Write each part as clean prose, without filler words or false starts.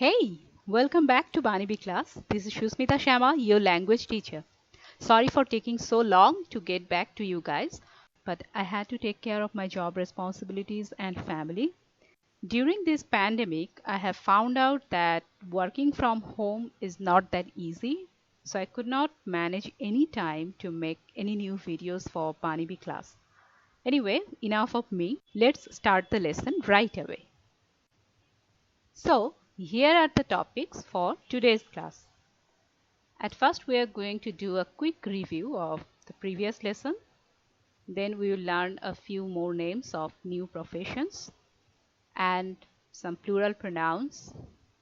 Hey, welcome back to Bani class. This is Shusmita Sharma, your language teacher. Sorry for taking so long to get back to you guys, but I had to take care of my job responsibilities and family. During this pandemic, I have found out that working from home is not that easy, so I could not manage any time to make any new videos for Bani class. Anyway, enough of me. Let's start the lesson right away. So, here are the topics for today's class. At first, we are going to do a quick review of the previous lesson. Then we will learn a few more names of new professions and some plural pronouns.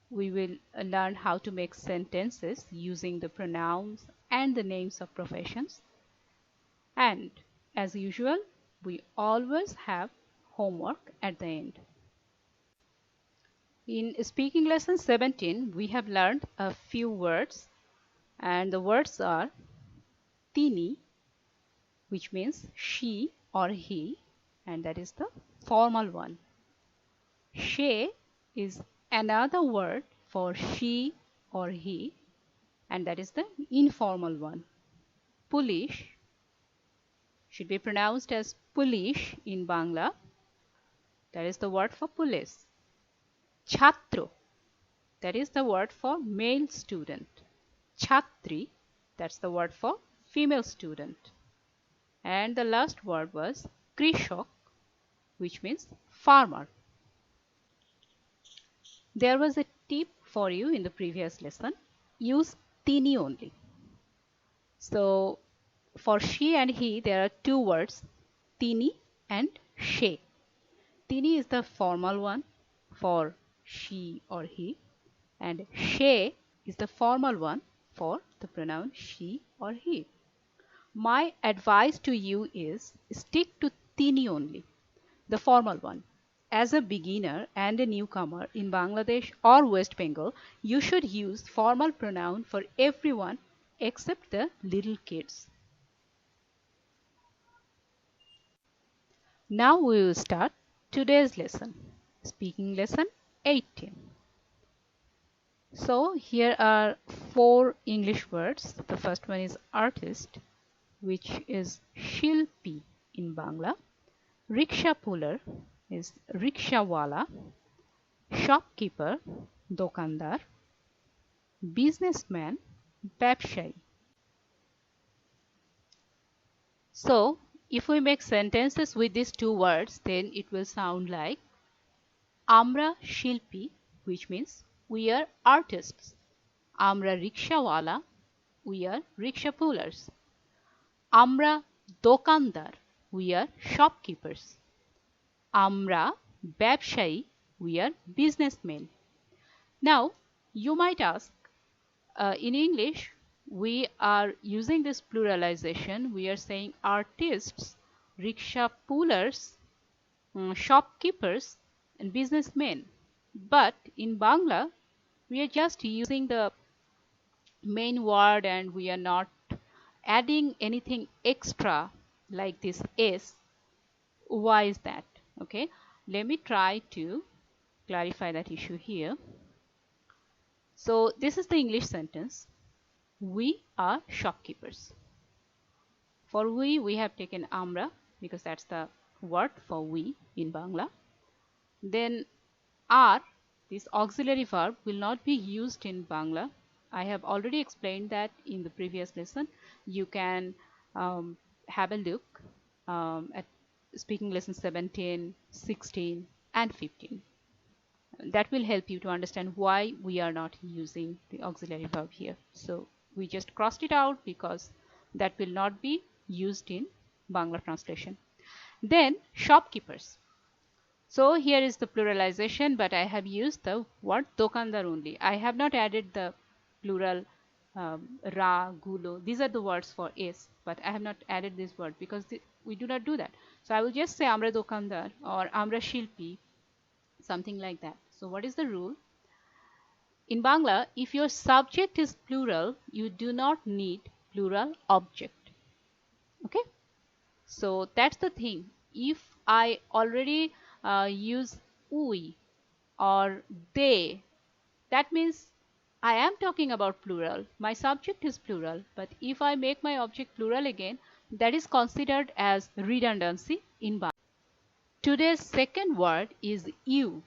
We will learn how to make sentences using the pronouns and the names of professions. And as usual, we always have homework at the end. In speaking lesson 17, we have learned a few words, and the words are tini, which means she or he, and that is the formal one. She is another word for she or he, and that is the informal one. Polish should be pronounced as polish in Bangla. That is the word for police. Chhatro, that is the word for male student. Chhatri, that's the word for female student. And the last word was krishok, which means farmer. There was a tip for you in the previous lesson. Use tini only. So for she and he, there are two words, tini and she. Tini is the formal one for she or he, and she is the formal one for the pronoun she or he. My advice to you is stick to tini only, the formal one. As a beginner and a newcomer in Bangladesh or West Bengal, you should use formal pronoun for everyone except the little kids. Now we will start today's lesson, speaking lesson 18. So here are four English words. The first one is artist, which is shilpi in Bangla. Rickshaw puller is rikshawala. Shopkeeper, dokandar. Businessman, ব্যবসায়ী. So if we make sentences with these two words, then it will sound like Amra shilpi, which means we are artists. Amra rickshawala, we are rickshaw pullers. Amra dokandar, we are shopkeepers. Amra ব্যবসায়ী, we are businessmen. Now you might ask, in English we are using this pluralization. We are saying artists, rickshaw pullers, shopkeepers and businessmen. But in Bangla we are just using the main word and we are not adding anything extra like this s. Why is that? Okay, let me try to clarify that issue here. So this is the English sentence. We are shopkeepers. For we have taken amra because that's the word for we in Bangla. Then are, this auxiliary verb, will not be used in Bangla. I have already explained that in the previous lesson. You can have a look at speaking lesson 17, 16 and 15. That will help you to understand why we are not using the auxiliary verb here. So we just crossed it out because that will not be used in Bangla translation. Then shopkeepers. So here is the pluralization, but I have used the word dokandar only. I have not added the plural ra, gulo. These are the words for s, but I have not added this word because we do not do that. So I will just say amra dokandar or amra shilpi, something like that. So what is the rule? In Bangla, if your subject is plural, you do not need plural object. Okay? So that's the thing. If I already use we or they, That means I am talking about plural. My subject is plural. But if I make my object plural again, that is considered as redundancy in Bangla. Today's second word is you.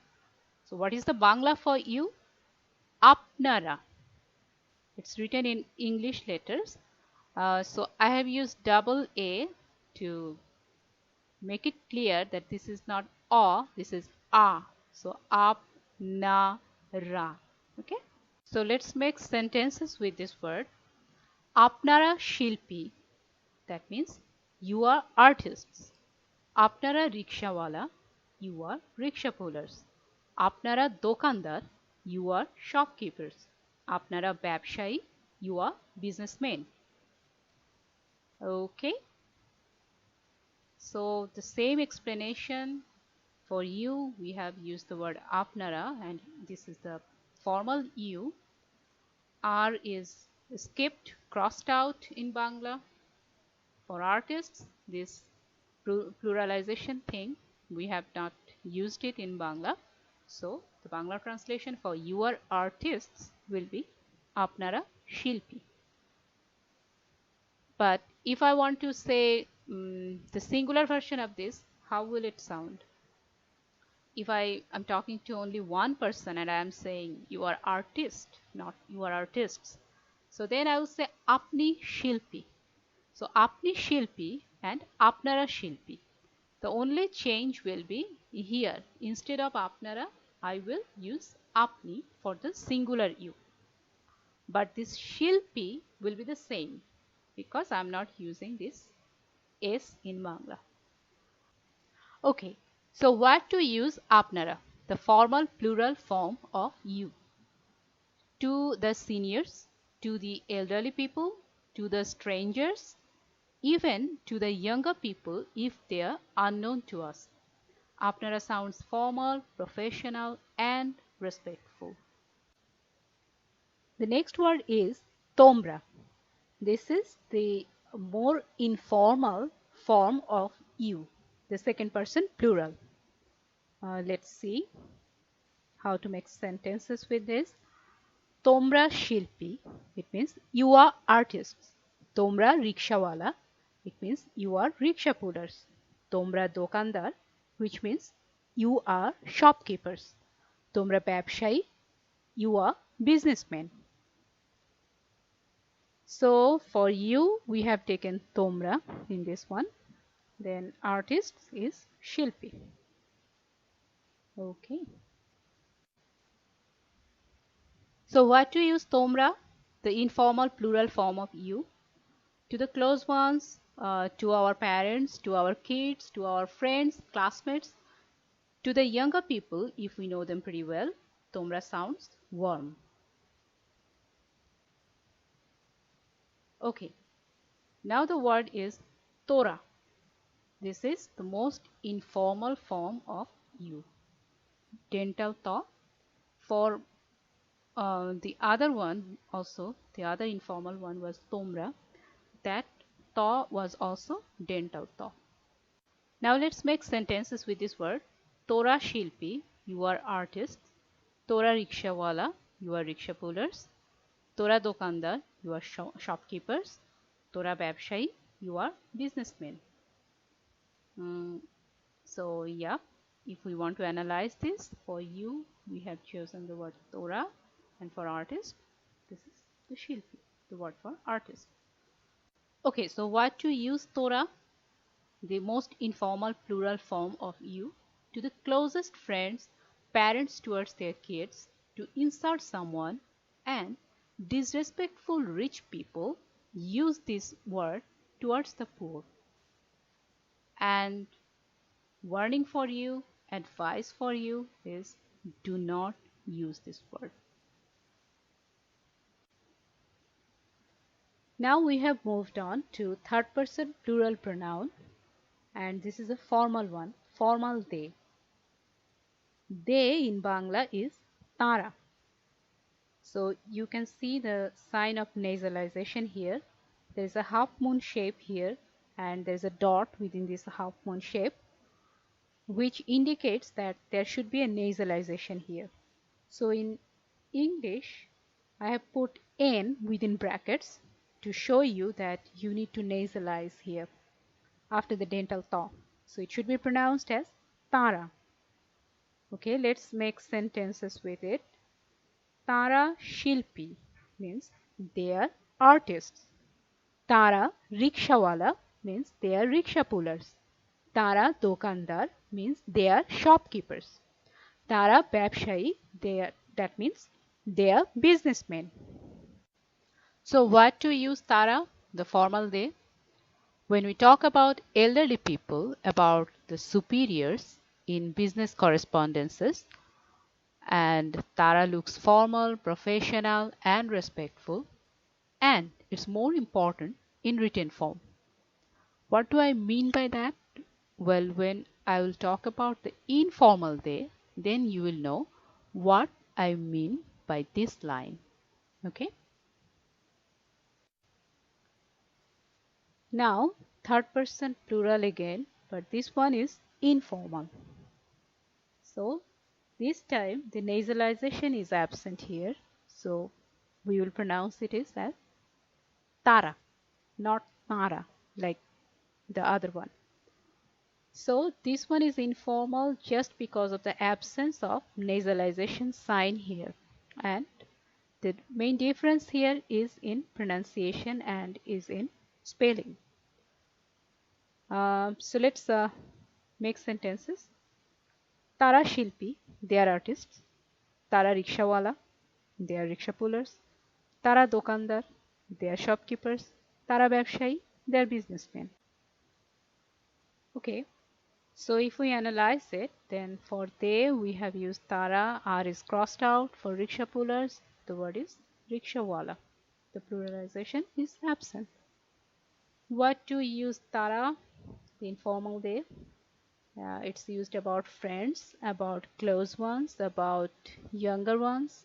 So what is the Bangla for you? Apnara. It's written in English letters. So I have used double A to make it clear that this is not a, this is a. So apnara. Okay. So let's make sentences with this word. Apnara shilpi. That means you are artists. Apnara rickshawala. You are rickshaw pullers. Apnara dokandar. You are shopkeepers. Apnara ব্যবসায়ী. You are businessmen. Okay. So the same explanation for you, we have used the word apnara, and this is the formal you. R is skipped, crossed out in Bangla. For artists, this pluralization thing, we have not used it in Bangla. So the Bangla translation for your artists will be apnara shilpi. But if I want to say the singular version of this, how will it sound? If I am talking to only one person and I am saying you are artist, not you are artists, so then I will say apni shilpi. So apni shilpi and apnara shilpi. The only change will be here. Instead of apnara, I will use apni for the singular you. But this shilpi will be the same because I am not using this S in Bangla. Okay, so what to use apnara, the formal plural form of you. To the seniors, to the elderly people, to the strangers, even to the younger people if they are unknown to us. Apnara sounds formal, professional, and respectful. The next word is tombra. This is the more informal form of you, the second person plural. Let's see how to make sentences with this. Tomra shilpi, it means you are artists. Tomra rikshawala, it means you are rickshaw pullers. Tomra dokandar, which means you are shopkeepers. Tomra ব্যবসায়ী, you are businessmen. So for you, we have taken tomra in this one. Then artists is shilpi. Okay. So what to use tomra? The informal plural form of you. To the close ones, to our parents, to our kids, to our friends, classmates, to the younger people, if we know them pretty well, tomra sounds warm. Okay. Now the word is tora. This is the most informal form of you. Dental ta. For the other one also, the other informal one was tomra. That ta was also dental ta. Now let's make sentences with this word. Tora shilpi, you are artists. Tora rikshawala, you are rickshaw pullers. Tora dokandar, you are shopkeepers. Tora ব্যবসায়ী, you are businessmen. So yeah, if we want to analyze this, for you, we have chosen the word Tora, and for artist, this is the Shilpi, the word for artist. Okay, so what to use Tora? The most informal plural form of you. To the closest friends, parents towards their kids, to insult someone, and disrespectful rich people use this word towards the poor. And warning for you, advice for you is do not use this word. Now we have moved on to third person plural pronoun, and this is a formal one, formal they. They in Bangla is tara. So you can see the sign of nasalization here. There is a half moon shape here, and there is a dot within this half moon shape, which indicates that there should be a nasalization here. So in English, I have put N within brackets to show you that you need to nasalize here after the dental thaw. So it should be pronounced as Tara. Okay, let's make sentences with it. Tara Shilpi means they are artists. Tara Rikshawala means they are rickshaw pullers. Tara Dokandar means they are shopkeepers. Tara Babshayi, that means they are businessmen. So what to use Tara? The formal they. When we talk about elderly people, about the superiors in business correspondences, and Tara looks formal, professional, and respectful, and it's more important in written form. What do I mean by that? Well, when I will talk about the informal they, then you will know what I mean by this line. Okay? Now, third person plural again, but this one is informal. So, this time the nasalization is absent here. So, we will pronounce it as Tara, not Tara, like the other one. So this one is informal just because of the absence of nasalization sign here. And the main difference here is in pronunciation and is in spelling. So let's make sentences. Tara Shilpi, they are artists. Tara Rikshawala, they are rickshaw pullers. Tara Dokandar, they are shopkeepers. Tara Babshayi, they are businessmen. Okay. So if we analyze it, then for they we have used Tara, R is crossed out. For rickshaw pullers, the word is rikshawala. The pluralization is absent. What to use Tara? The informal they. It's used about friends, about close ones, about younger ones.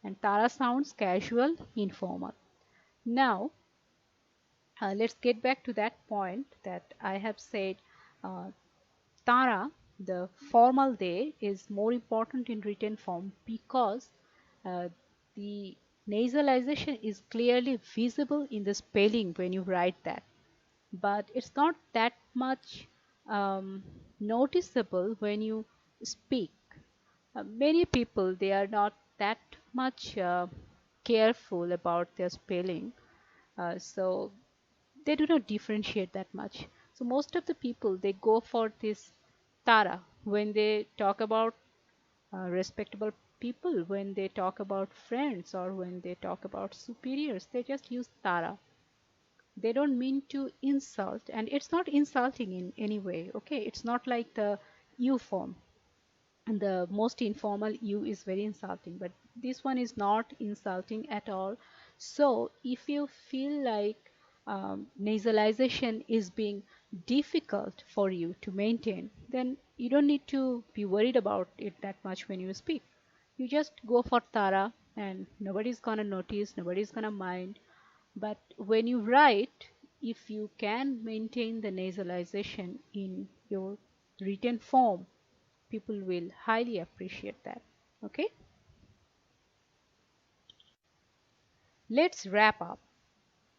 And Tara sounds casual, informal. Now, let's get back to that point that I have said Tara, the formal they, is more important in written form because uh, the nasalization is clearly visible in the spelling when you write that. But it's not that much noticeable when you speak. Many people, they are not that much careful about their spelling. So they do not differentiate that much. So most of the people, they go for this Tara when they talk about respectable people, when they talk about friends, or when they talk about superiors. They just use Tara. They don't mean to insult, and it's not insulting in any way. Okay, it's not like the you form, and the most informal you is very insulting, but this one is not insulting at all. So if you feel like nasalization is being difficult for you to maintain, then you don't need to be worried about it that much when you speak. You just go for Tara and nobody's gonna notice, nobody's gonna mind. But when you write, if you can maintain the nasalization in your written form, people will highly appreciate that. Okay, let's wrap up.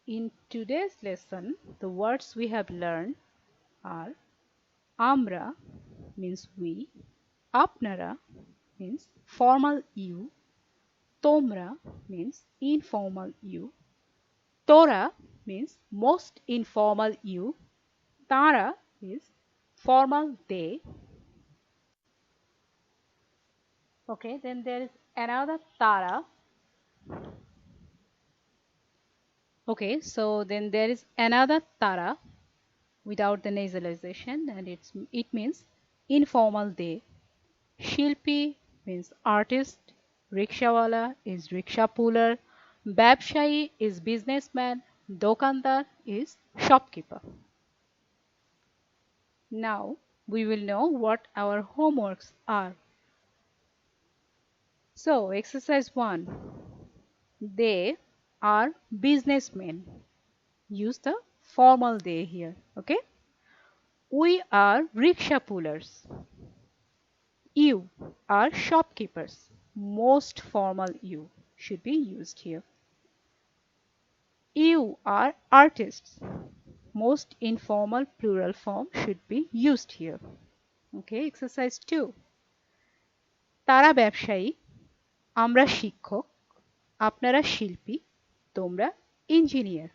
In today's lesson, the words we have learned are Amra means we, Apnara means formal you, Tomra means informal you, Tora means most informal you, Tara is formal they. Okay, then there is another Tara. Okay, so then there is another Tara without the nasalization, and it means informal they. Shilpi means artist, Rikshawala is rickshaw puller, Babshayi is businessman, Dokandar is shopkeeper. Now we will know what our homeworks are. So exercise 1. They are businessmen. Use the formal they here. Okay. We are rickshaw pullers. You are shopkeepers. most formal you should be used here. You are artists. Most informal plural form should be used here. Okay, exercise 2. তারা ব্যবসায়ী, আমরা শিক্ষক, আপনারা শিল্পী, তোমরা engineer.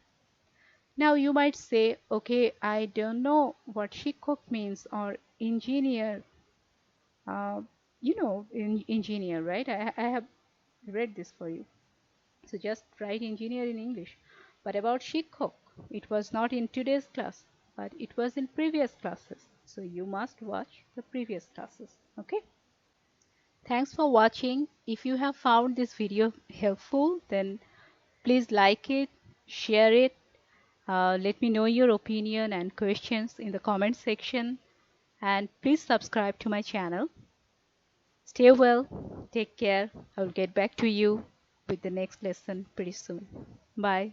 Now you might say, okay, I don't know what shikkok means or engineer. Engineer, right? I have read this for you. So just write engineer in English. But about shikkok, it was not in today's class, but it was in previous classes. So you must watch the previous classes. Okay? Thanks for watching. If you have found this video helpful, then please like it, share it. Let me know your opinion and questions in the comment section. And please subscribe to my channel. Stay well. Take care. I will get back to you with the next lesson pretty soon. Bye.